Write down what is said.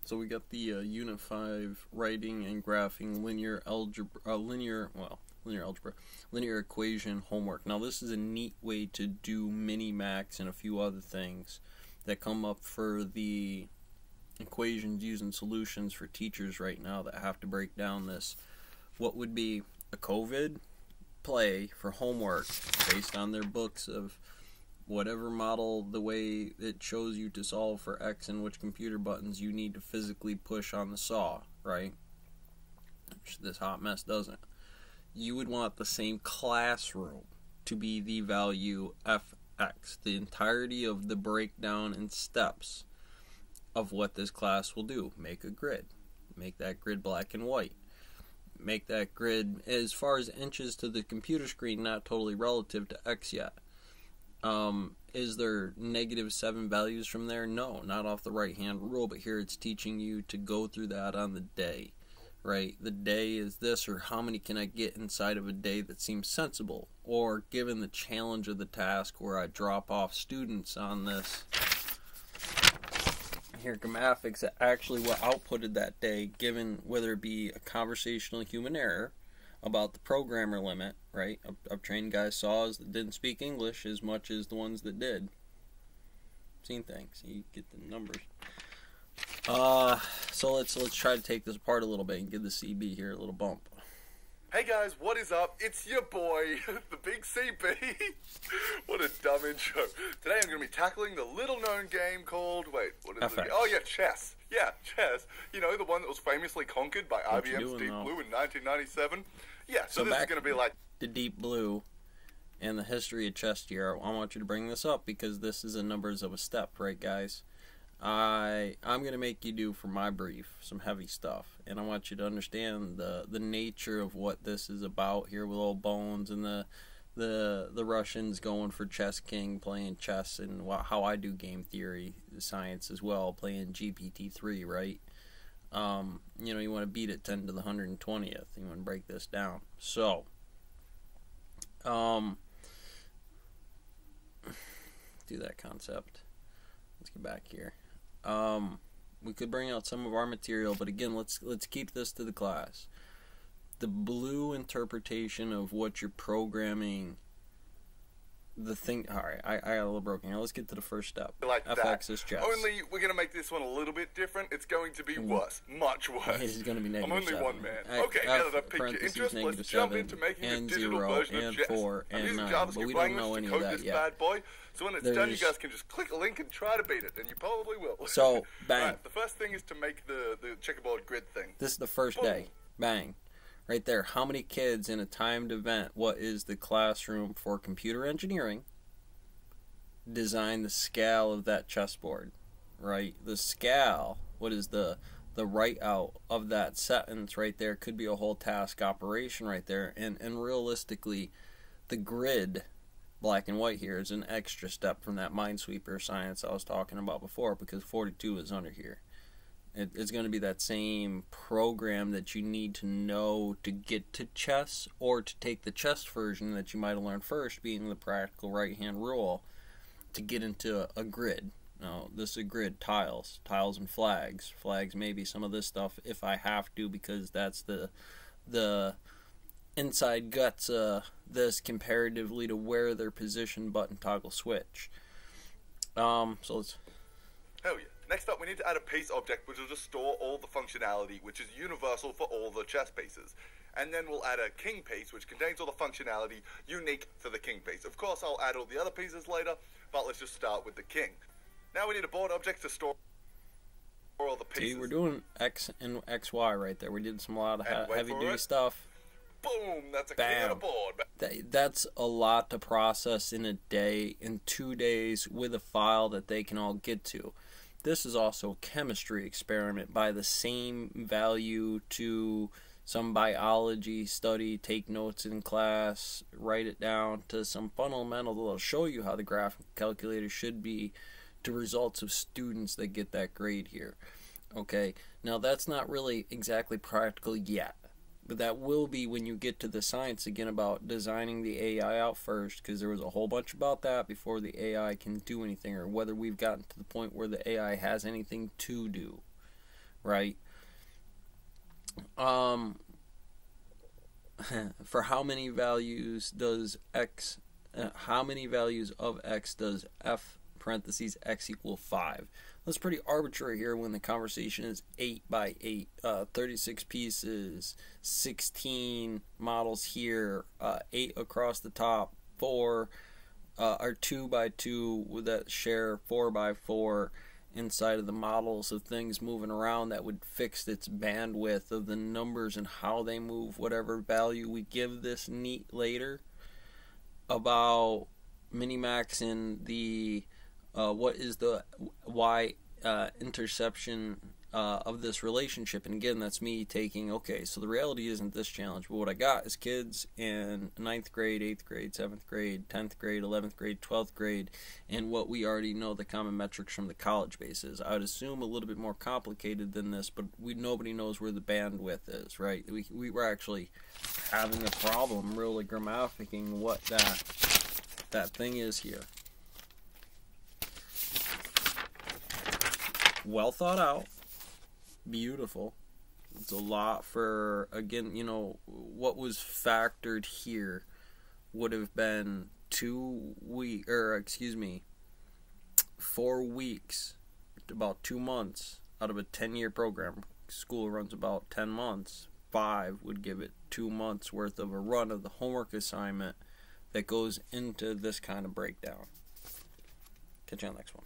So we got the Unit 5 writing and graphing linear algebra, linear equation homework. Now this is a neat way to do mini-max and a few other things that come up for the equations using solutions for teachers right now that have to break down this. What would be a COVID play for homework based on their books of whatever model, the way it shows you to solve for X and which computer buttons you need to physically push on the saw, right? Which this hot mess doesn't. You would want the same classroom to be the value fx, the entirety of the breakdown and steps of what this class will do. Make a grid. Make that grid black and white. Make that grid, as far as inches to the computer screen, not totally relative to X yet. Is there -7 values from there? No, not off the right-hand rule, but here it's teaching you to go through that on the day, right? The day is this, or how many can I get inside of a day that seems sensible? Or given the challenge of the task where I drop off students on this, here, Graphics that actually what outputted that day, given whether it be a conversational human error about the programmer limit, right? I've trained guys saws that didn't speak English as much as the ones that did. Seen things. You get the numbers. So let's try to take this apart a little bit and give the CB here a little bump. Hey guys, what is up? It's your boy, the Big CB. What a dumb intro. Today I'm going to be tackling the little-known game called, wait, what is it? Oh yeah, chess. Yeah, chess. You know, the one that was famously conquered by IBM's Deep Blue in 1997. Yeah, so this is going to be like the Deep Blue and the history of chess here. I want you to bring this up because this is a numbers of a step, right, guys? I'm going to make you do, for my brief, some heavy stuff. And I want you to understand the nature of what this is about here with old Bones and the Russians going for Chess King, playing chess, and how I do game theory science as well, playing GPT-3, right? You know, you want to beat it 10 to the 120th. You want to break this down. So, do that concept. Let's get back here. We could bring out some of our material, but again, let's keep this to the class. The blue interpretation of what you're programming. The thing. All right, I got a little broken here. Let's get to the first step. Like FX is chess. Only we're gonna make this one a little bit different. It's going to be worse, much worse. It is going to be -7. I'm only one man. Okay, now that I've piqued your interest, let's jump into making a digital version of chess. 4 and I'm using 9, JavaScript but we don't know language any to of code that this yet. bad boy. So when it's done, you guys can just click a link and try to beat it, and you probably will. So bang. Right, the first thing is to make the checkerboard grid thing. This is the first day. Bang. Right there. How many kids in a timed event? What is the classroom for computer engineering? Design the scale of that chessboard, right? The scale, what is the write out of that sentence right there could be a whole task operation right there, and realistically the grid black and white here is an extra step from that Minesweeper science I was talking about before, because 42 is under here. It's going to be that same program that you need to know to get to chess, or to take the chess version that you might have learned first, being the practical right hand rule, to get into a grid. Now, this is a grid, tiles and flags. Flags, maybe some of this stuff if I have to, because that's the inside guts this comparatively to where their position button toggle switch. So let's. Oh yeah. Next up, we need to add a piece object which will just store all the functionality, which is universal for all the chess pieces. And then we'll add a king piece, which contains all the functionality unique for the king piece. Of course, I'll add all the other pieces later, but let's just start with the king. Now we need a board object to store all the pieces. See, we're doing X and XY right there. We did a lot of heavy-duty stuff. Boom! That's a king on a board. That's a lot to process in a day, in 2 days, with a file that they can all get to. This is also a chemistry experiment by the same value to some biology study, take notes in class, write it down, to some fundamental that'll show you how the graphical calculator should be, to results of students that get that grade here. Okay, now that's not really exactly practical yet, but that will be when you get to the science again about designing the AI out first, because there was a whole bunch about that before the AI can do anything, or whether we've gotten to the point where the AI has anything to do. right? For how many values does x, how many values of x does f parentheses x equal 5? That's pretty arbitrary here when the conversation is 8 by 8, 36 pieces, 16 models here, 8 across the top, 4 are 2 by 2 that share 4 by 4 inside of the models of things moving around that would fix its bandwidth of the numbers and how they move, whatever value we give this neat later. About minimax in the what is the y interception of this relationship. And again, that's me taking, okay, so the reality isn't this challenge, but what I got is kids in 9th grade, 8th grade, 7th grade, 10th grade, 11th grade, 12th grade, and what we already know the common metrics from the college base is. I would assume a little bit more complicated than this, but nobody knows where the bandwidth is, right? We were actually having a problem really grammaticating what that thing is here. Well thought out. Beautiful. It's a lot for, again, what was factored here would have been 4 weeks, about 2 months out of a 10-year program. School runs about 10 months. 5 would give it 2 months worth of a run of the homework assignment that goes into this kind of breakdown. Catch you on the next one.